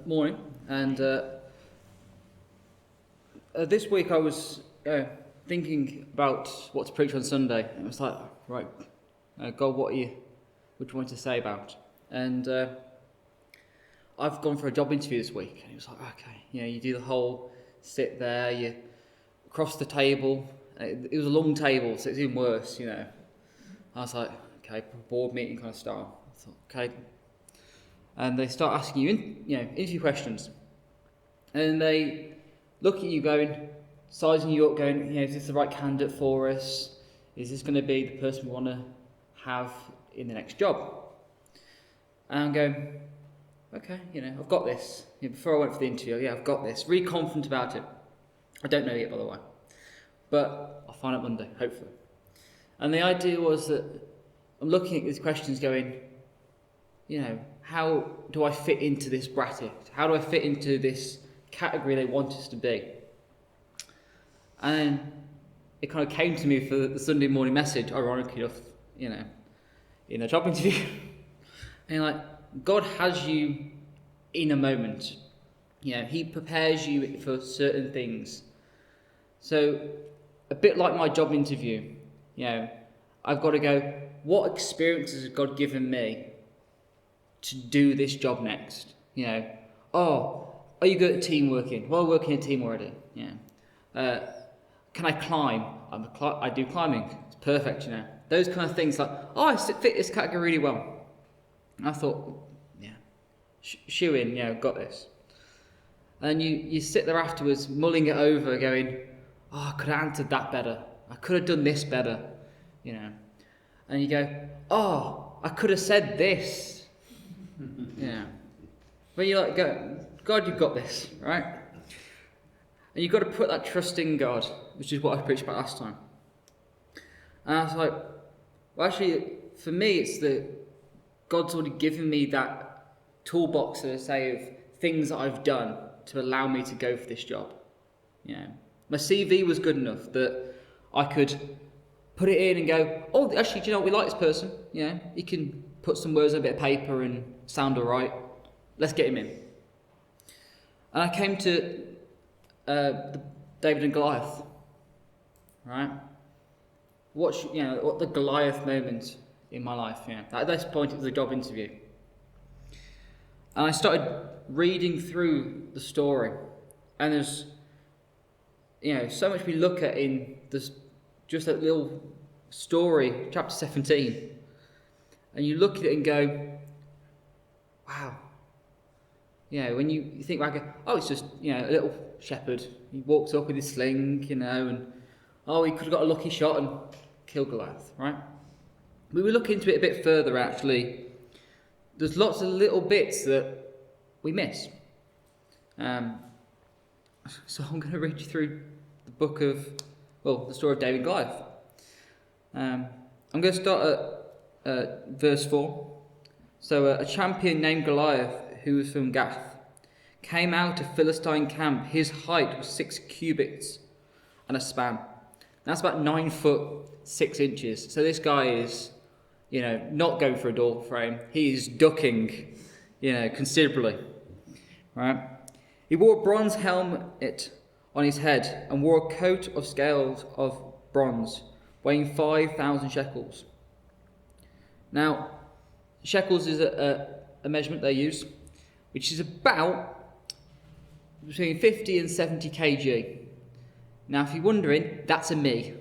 Morning, and this week I was thinking about what to preach on Sunday. And it was like, right, God, what do you want to say about? And I've gone for a job interview this week, and it was like, okay, you do the whole sit there, you across the table. It was a long table, so it's even worse, I was like, okay, board meeting kind of style. I thought, okay. And they start asking you, interview questions. And they look at you going, sizing you up, going, is this the right candidate for us? Is this going to be the person we want to have in the next job? And I'm going, okay, I've got this. Before I went for the interview, I've got this. Really confident about it. I don't know yet, by the way. But I'll find out Monday, hopefully. And the idea was that I'm looking at these questions going, how do I fit into this bracket? How do I fit into this category they want us to be? And it kind of came to me for the Sunday morning message, ironically enough, in a job interview. And God has you in a moment. He prepares you for certain things. So, a bit like my job interview, I've got to go, what experiences has God given me to do this job next? Are you good at team working? Well, I work in a team already. Can I climb? I do climbing. It's perfect. Those kind of things I fit this category really well. And I thought, shoe in. Got this. And you sit there afterwards, mulling it over, going, I could have answered that better. I could have done this better. And you go, I could have said this. When you go, God, you've got this, right? And you've got to put that trust in God, which is what I preached about last time. And I was like, well, actually, for me, it's that God's already given me that toolbox, so to say, of things that I've done to allow me to go for this job. My CV was good enough that I could put it in and go, actually, do you know what? We like this person. He can put some words on a bit of paper and sound all right. Let's get him in. And I came to David and Goliath, right? What the Goliath moment in my life? At this point, it was a job interview, and I started reading through the story, and there's so much we look at in this, just that little story, chapter 17, and you look at it and go, wow. When you think back, it's just, a little shepherd. He walks up with his sling, and, he could have got a lucky shot and killed Goliath, right? But we look into it a bit further, actually. There's lots of little bits that we miss. So I'm going to read you through the story of David and Goliath. I'm going to start at verse 4. So a champion named Goliath, who was from Gath, came out of Philistine camp. His height was 6 cubits and a span. That's about 9 foot 6 inches. So this guy is, not going for a door frame. He is ducking, considerably. Right? He wore a bronze helmet on his head and wore a coat of scales of bronze, weighing 5,000 shekels. Now, shekels is a measurement they use, which is about between 50 and 70 kg. Now, if you're wondering, that's a me.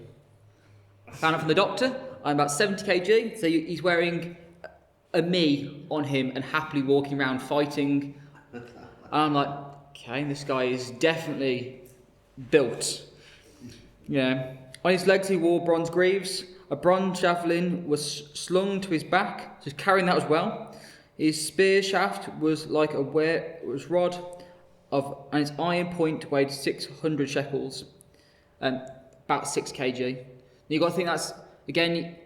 Found out from the doctor, I'm about 70 kg, so he's wearing a me on him and happily walking around fighting. And I'm like, okay, this guy is definitely built. On his legs he wore bronze greaves. A bronze javelin was slung to his back, so he's carrying that as well. His spear shaft was like a rod and its iron point weighed 600 shekels, about 6 kg. And you've got to think that's, again,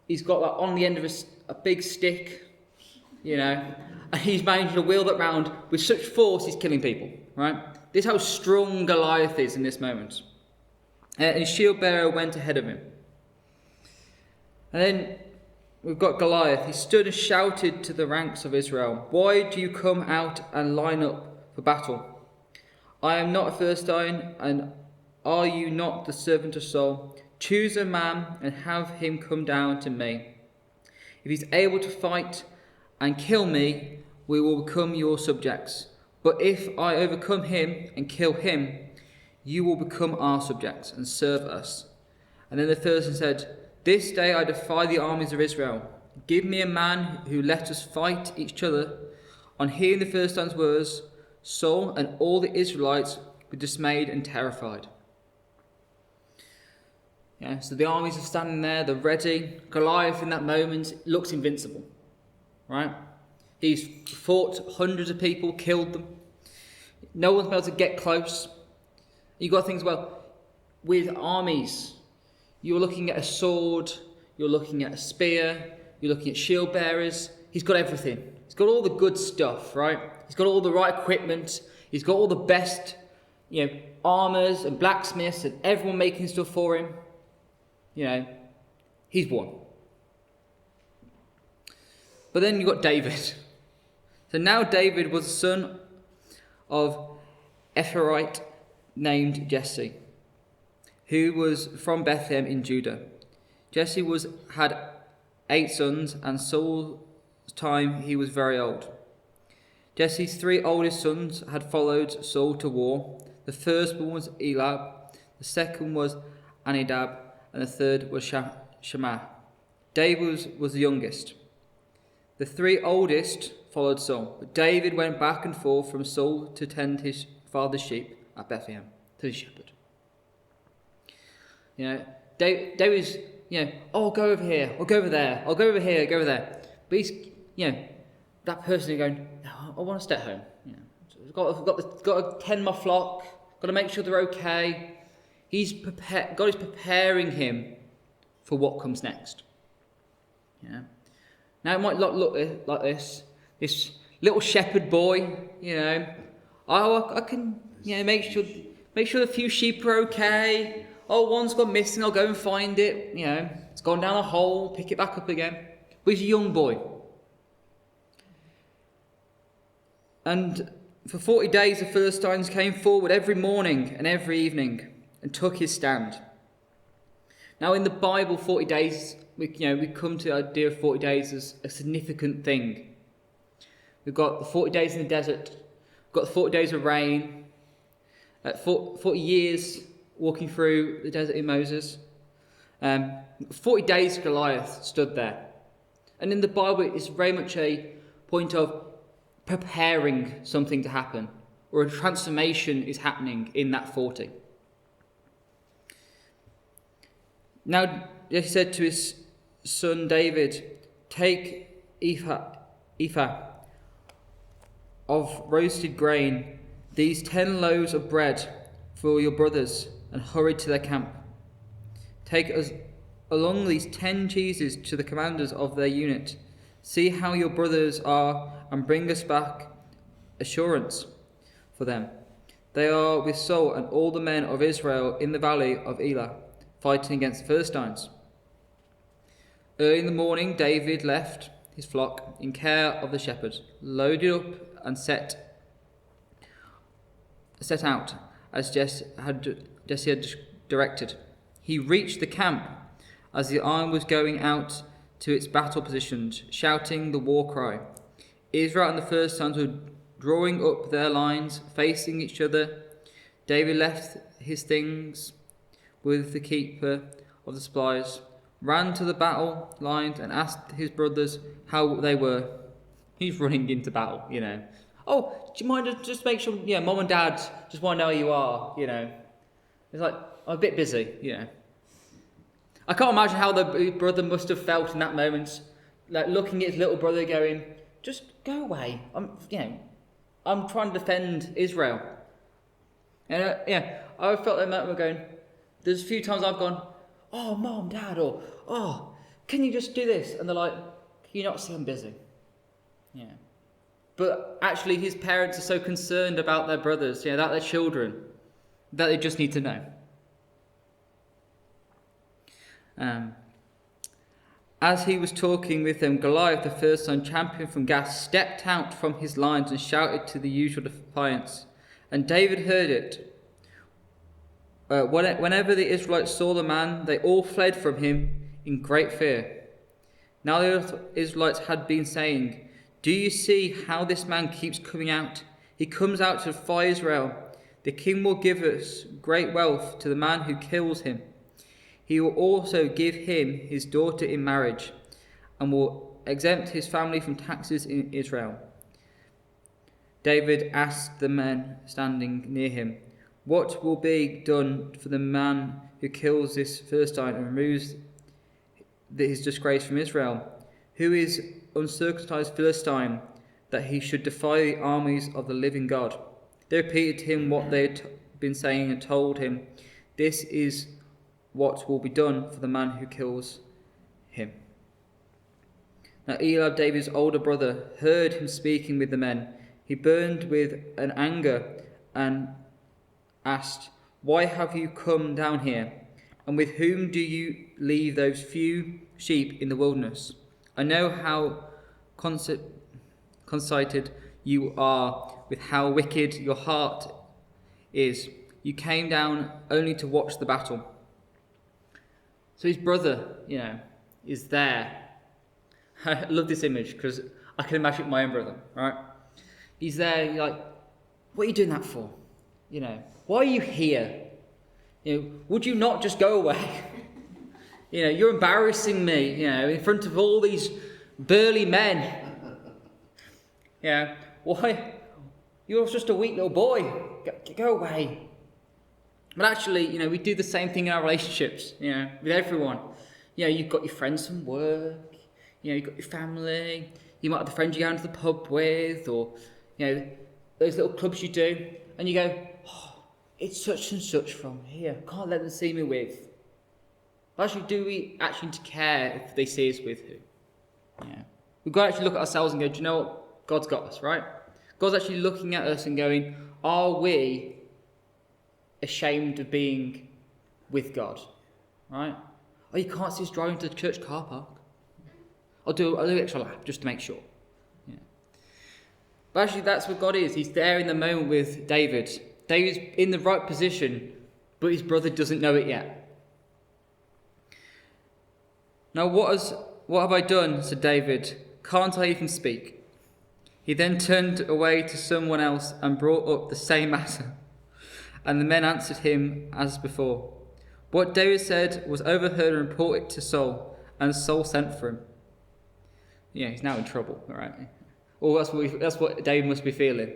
he's got that on the end of a big stick, and he's managed to wheel that round with such force he's killing people, right? This is how strong Goliath is in this moment. And his shield bearer went ahead of him. And then we've got Goliath. He stood and shouted to the ranks of Israel, "Why do you come out and line up for battle? I am not a Philistine, and are you not the servant of Saul? Choose a man and have him come down to me. If he's able to fight and kill me, we will become your subjects. But if I overcome him and kill him, you will become our subjects and serve us." And then the Philistine said, "This day I defy the armies of Israel. Give me a man who let us fight each other." On hearing the Philistines' words, Saul and all the Israelites were dismayed and terrified. Yeah, so the armies are standing there, they're ready. Goliath in that moment looks invincible, right? He's fought hundreds of people, killed them. No one's been able to get close. You've got things, well, with armies, you're looking at a sword, you're looking at a spear, you're looking at shield bearers. He's got everything. He's got all the good stuff, right? He's got all the right equipment. He's got all the best, armors and blacksmiths and everyone making stuff for him. He's won. But then you've got David. So now David was the son of Ephraite named Jesse, who was from Bethlehem in Judah. Jesse had 8 sons, and Saul's time he was very old. Jesse's 3 oldest sons had followed Saul to war. The first one was Eliab, the second was Anidab, and the third was Shammah. David was the youngest. The 3 oldest followed Saul, but David went back and forth from Saul to tend his father's sheep at Bethlehem, to the shepherd. David's, I'll go over here, I'll go over there, I'll go over here, go over there. But he's, that person going, "No, I want to stay at home. I've got to tend my flock, got to make sure they're okay." God is preparing him for what comes next. Now it might not look like this little shepherd boy, I can, make sure a few sheep are okay. Oh, one's gone missing, I'll go and find it. It's gone down a hole, pick it back up again. But he's a young boy. And for 40 days the Philistines came forward every morning and every evening and took his stand. Now in the Bible, 40 days, we come to the idea of 40 days as a significant thing. We've got the 40 days in the desert, we've got the 40 days of rain, 40 years walking through the desert in Moses. 40 days Goliath stood there. And in the Bible, it's very much a point of preparing something to happen, or a transformation is happening in that 40. Now, he said to his son David, "Take ephah of roasted grain, these 10 loaves of bread for your brothers, and hurry to their camp. Take along these 10 cheeses to the commanders of their unit. See how your brothers are, and bring us back assurance for them. They are with Saul and all the men of Israel in the valley of Elah, fighting against the Philistines." Early in the morning, David left his flock in care of the shepherds, loaded up and set out as Jesse had directed. He reached the camp as the army was going out to its battle positions, shouting the war cry. Israel and the Philistines were drawing up their lines, facing each other. David left his things with the keeper of the supplies, ran to the battle lines and asked his brothers how they were. He's running into battle, "Oh, do you mind just make sure, Mom and Dad just want to know how you are, It's like, I'm a bit busy, I can't imagine how the brother must have felt in that moment, like looking at his little brother going, "Just go away. I'm trying to defend Israel." And I felt that moment going, there's a few times I've gone, "Oh, Mom, Dad," or, "Oh, can you just do this?" And they're like, "Can you not see I'm busy?" But actually his parents are so concerned about their brothers, about their children, that they just need to know. As he was talking with them, Goliath, the Philistine champion from Gath, stepped out from his lines and shouted to the usual defiance. And David heard it. Whenever the Israelites saw the man, they all fled from him in great fear. Now the Israelites had been saying, "Do you see how this man keeps coming out? He comes out to defy Israel. The king will give us great wealth to the man who kills him. He will also give him his daughter in marriage and will exempt his family from taxes in Israel." David asked the men standing near him, "What will be done for the man who kills this Philistine and removes his disgrace from Israel? Who is uncircumcised Philistine that he should defy the armies of the living God?" They repeated to him what they had been saying and told him, "This is what will be done for the man who kills him." Now Eliab, David's older brother, heard him speaking with the men. He burned with an anger and asked, "Why have you come down here? And with whom do you leave those few sheep in the wilderness? I know how conceited you are, with how wicked your heart is. You came down only to watch the battle." So his brother, is there. I love this image because I can imagine my own brother, right? He's there, you're like, "What are you doing that for? Why are you here? Would you not just go away? You're embarrassing me, in front of all these burly men. Why? You're just a weak little boy. Go away." But actually, we do the same thing in our relationships, with everyone. You've got your friends from work, you've got your family, you might have the friends you go down to the pub with, or, those little clubs you do, and you go, "Oh, it's such and such from here, can't let them see me with." But actually, do we actually need to care if they see us with who? We've got to actually look at ourselves and go, "Do you know what? God's got us, right?" God's actually looking at us and going, are we ashamed of being with God, right? Oh, you can't see us driving to the church car park. I'll do an extra lap just to make sure. But actually, that's what God is. He's there in the moment with David. David's in the right position, but his brother doesn't know it yet. "Now what have I done?" said David. "Can't I even speak?" He then turned away to someone else and brought up the same matter. And the men answered him as before. What David said was overheard and reported to Saul, and Saul sent for him. He's now in trouble, all right? Well, that's what David must be feeling.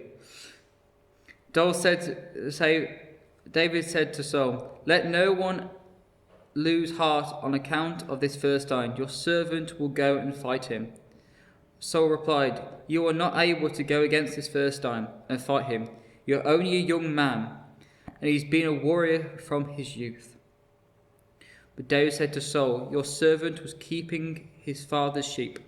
David said to Saul, "Let no one lose heart on account of this Philistine. Your servant will go and fight him." Saul replied, "You are not able to go against this Philistine and fight him. You're only a young man, and he's been a warrior from his youth." But David said to Saul, "Your servant was keeping his father's sheep.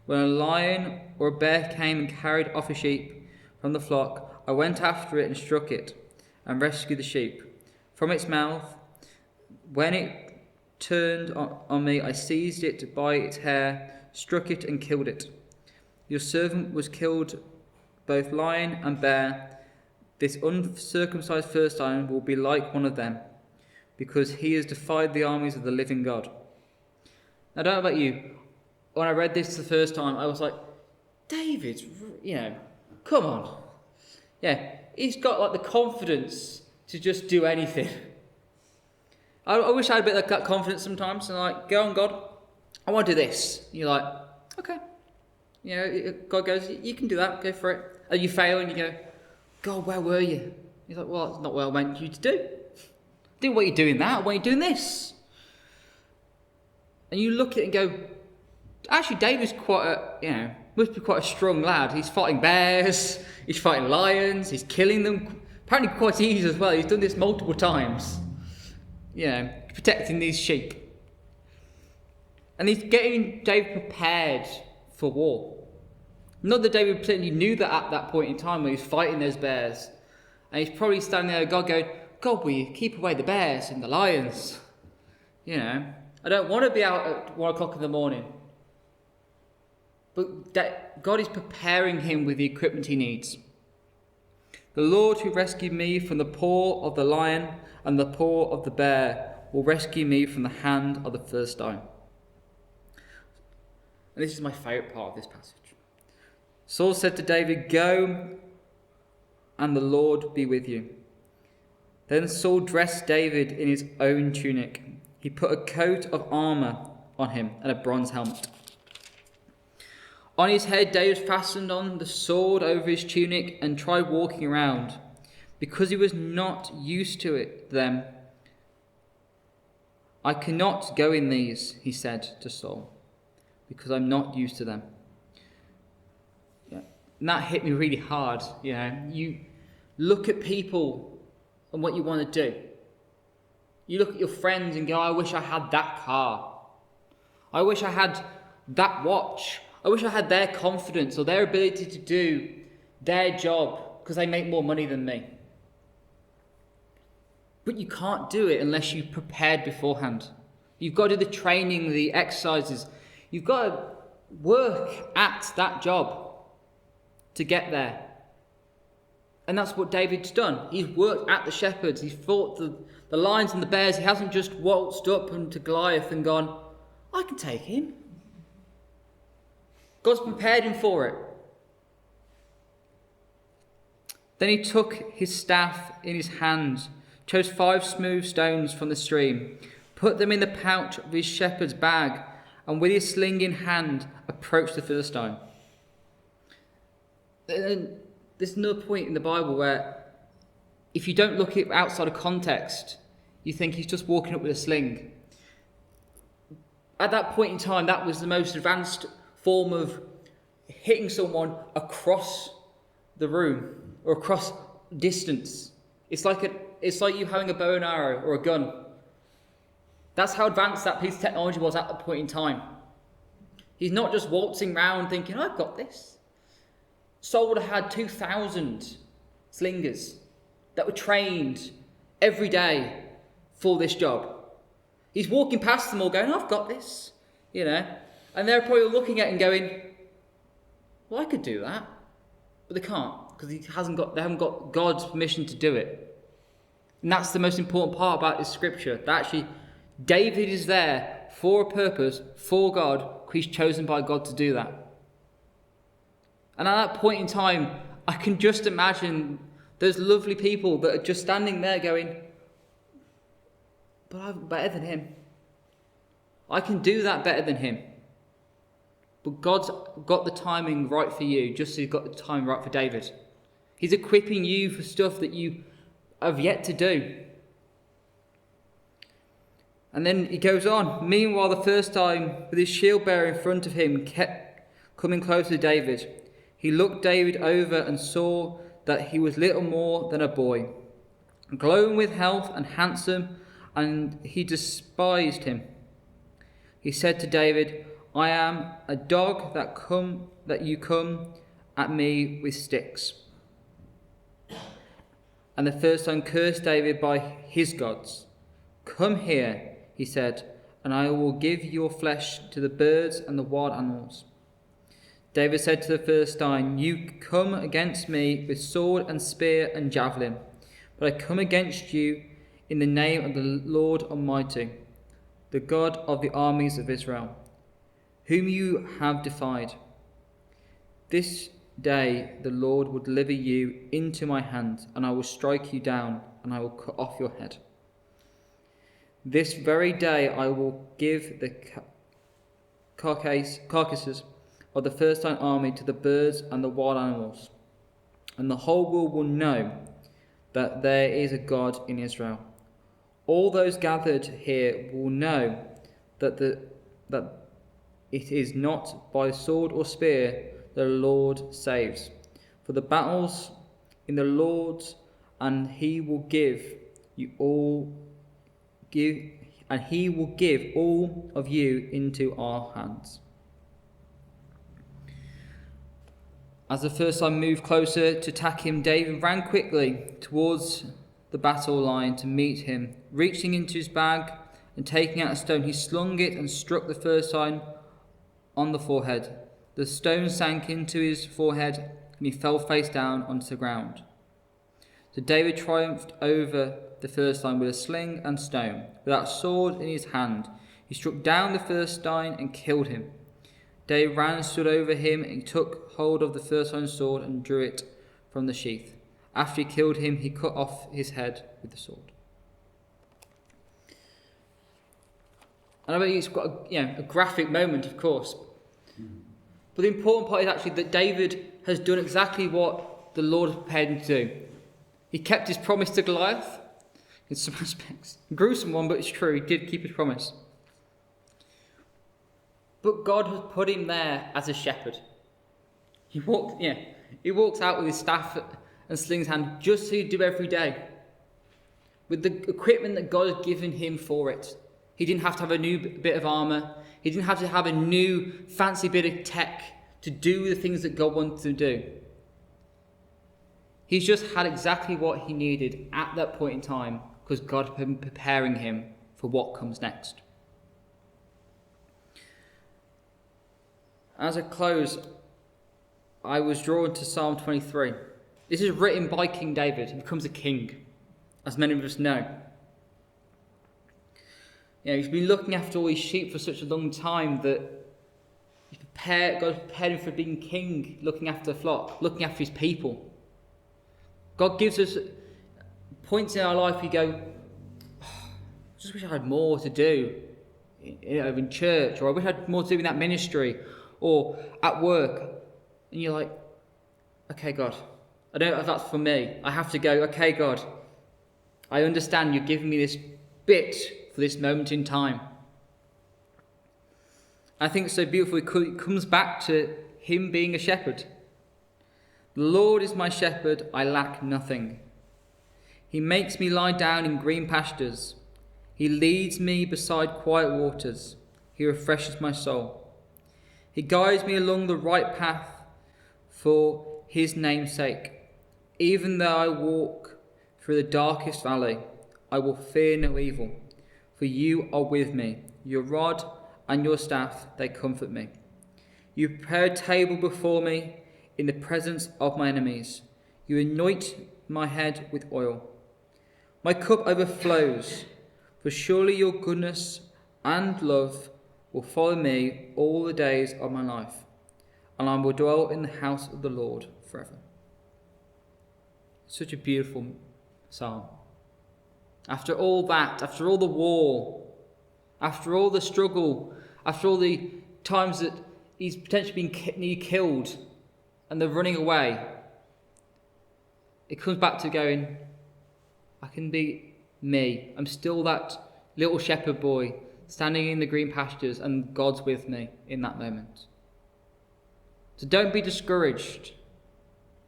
When a lion or a bear came and carried off a sheep from the flock, I went after it and struck it and rescued the sheep from its mouth. When it turned on me, I seized it by its hair, struck it and killed it. Your servant was killed, both lion and bear. This uncircumcised Philistine will be like one of them, because he has defied the armies of the living God." Now, I don't know about you. When I read this the first time, I was like, David, come on. He's got the confidence to just do anything. I wish I had a bit of that confidence sometimes, and go on, God, I want to do this. And you're like, okay. God goes, you can do that, go for it. And you fail and you go, God, where were you? He's like, well, it's not what I meant you to do. Do what you're doing that, why are you doing this? And you look at it and go, actually, David's must be quite a strong lad. He's fighting bears, he's fighting lions, he's killing them. Apparently quite easy as well. He's done this multiple times. Protecting these sheep. And he's getting David prepared for war. Not that David particularly knew that at that point in time when he was fighting those bears. And he's probably standing there, God going, God, will you keep away the bears and the lions? I I don't want to be out at 1 o'clock in the morning. But that God is preparing him with the equipment he needs. The Lord who rescued me from the paw of the lion and the paw of the bear will rescue me from the hand of the Philistine. And this is my favourite part of this passage. Saul said to David, "Go, and the Lord be with you." Then Saul dressed David in his own tunic. He put a coat of armour on him and a bronze helmet. On his head David fastened on the sword over his tunic and tried walking around, because he was not used to them. "I cannot go in these," he said to Saul, "because I'm not used to them." Yeah. And that hit me really hard. You look at people and what you want to do. You look at your friends and go, "I wish I had that car. I wish I had that watch. I wish I had their confidence or their ability to do their job because they make more money than me." But you can't do it unless you've prepared beforehand. You've got to do the training, the exercises. You've got to work at that job to get there. And that's what David's done. He's worked at the shepherds. He's fought the lions and the bears. He hasn't just waltzed up into Goliath and gone, "I can take him." God's prepared him for it. Then he took his staff in his hand, chose 5 smooth stones from the stream, put them in the pouch of his shepherd's bag, and with his sling in hand, approached the Philistine. There's another point in the Bible where, if you don't look at it outside of context, you think he's just walking up with a sling. At that point in time, that was the most advanced form of hitting someone across the room or across distance. It's like you having a bow and arrow or a gun. That's how advanced that piece of technology was at that point in time. He's not just waltzing around thinking, "I've got this." Saul would have had 2,000 slingers that were trained every day for this job. He's walking past them all going, "I've got this," And they're probably looking at him going, "Well, I could do that." But they can't, because they haven't got God's permission to do it. And that's the most important part about this scripture. That actually, David is there for a purpose, for God, because he's chosen by God to do that. And at that point in time, I can just imagine those lovely people that are just standing there going, "But I'm better than him. I can do that better than him." But God's got the timing right for you, just as he's got the time right for David. He's equipping you for stuff that you have yet to do. And then he goes on. "Meanwhile, the Philistine, with his shield bearer in front of him, kept coming closer to David. He looked David over and saw that he was little more than a boy, glowing with health and handsome, and he despised him. He said to David, 'I am a dog that you come at me with sticks.' And the Philistine cursed David by his gods. 'Come here,' he said, 'and I will give your flesh to the birds and the wild animals.' David said to the Philistine, 'You come against me with sword and spear and javelin, but I come against you in the name of the Lord Almighty, the God of the armies of Israel, whom you have defied. This day the Lord will deliver you into my hand, and I will strike you down, and I will cut off your head. This very day I will give the carcasses of the Philistine army to the birds and the wild animals, and the whole world will know that there is a God in Israel. All those gathered here will know that it is not by sword or spear the Lord saves. For the battles in the Lord's, and he will give all of you into our hands." As the Philistine moved closer to attack him, David ran quickly towards the battle line to meet him. Reaching into his bag and taking out a stone, he slung it and struck the Philistine on the forehead. The stone sank into his forehead, and he fell face down onto the ground. So David triumphed over the Philistine with a sling and stone. Without sword in his hand, he struck down the Philistine and killed him. David ran and stood over him, and he took hold of the Philistine's sword and drew it from the sheath. After he killed him, he cut off his head with the sword. And I mean, it's got a graphic moment, of course. But the important part is actually that David has done exactly what the Lord had prepared him to do. He kept his promise to Goliath, in some aspects. A gruesome one, but it's true. He did keep his promise. But God has put him there as a shepherd. He walks out with his staff and sling in his hand, just as he'd do every day, with the equipment that God had given him for it. He didn't have to have a new bit of armour. He didn't have to have a new fancy bit of tech to do the things that God wanted to do. He's just had exactly what he needed at that point in time, because God had been preparing him for what comes next. As I close, I was drawn to Psalm 23. This is written by King David. He becomes a king, as many of us know. He's been looking after all his sheep for such a long time that God prepared him for being king, looking after the flock, looking after his people. God gives us points in our life we go, I just wish I had more to do in church, or I wish I had more to do in that ministry, or at work. And you're like, okay, God, I don't know if that's for me. I have to go, okay, God, I understand you're giving me this bit for this moment in time. I think it's so beautiful. It comes back to him being a shepherd. The Lord is my shepherd, I lack nothing. He makes me lie down in green pastures. He leads me beside quiet waters. He refreshes my soul. He guides me along the right path for his name's sake. Even though I walk through the darkest valley, I will fear no evil, for you are with me. Your rod and your staff, they comfort me. You prepare a table before me in the presence of my enemies. You anoint my head with oil. My cup overflows, for surely your goodness and love will follow me all the days of my life, and I will dwell in the house of the Lord forever. Such a beautiful psalm. After all that, after all the war, after all the struggle, after all the times that he's potentially been nearly killed and they're running away, it comes back to going, I can be me. I'm still that little shepherd boy standing in the green pastures, and God's with me in that moment. So don't be discouraged.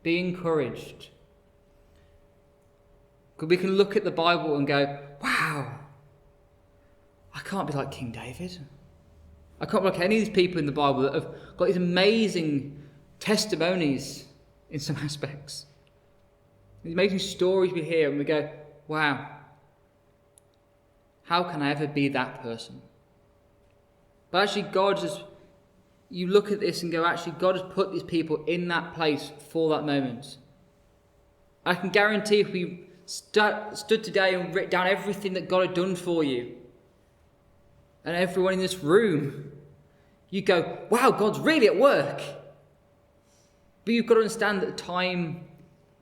Be encouraged. Because we can look at the Bible and go, wow, I can't be like King David. I can't be like any of these people in the Bible that have got these amazing testimonies in some aspects. These amazing stories we hear and we go, wow, how can I ever be that person? But actually you look at this and go, actually God has put these people in that place for that moment. I can guarantee if we stood today and written down everything that God had done for you, and everyone in this room, you go, wow, God's really at work. But you've got to understand that time,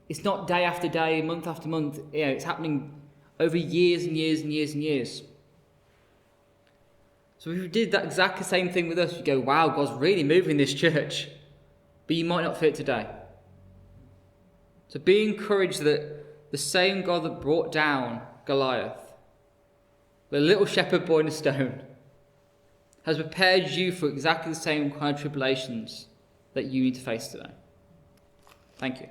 it's not day after day, month after month. It's happening over years and years and years and years. So if you did that exactly same thing with us, you go, wow, God's really moving this church. But you might not fit today. So be encouraged that the same God that brought down Goliath, the little shepherd boy in a stone, has prepared you for exactly the same kind of tribulations that you need to face today. Thank you.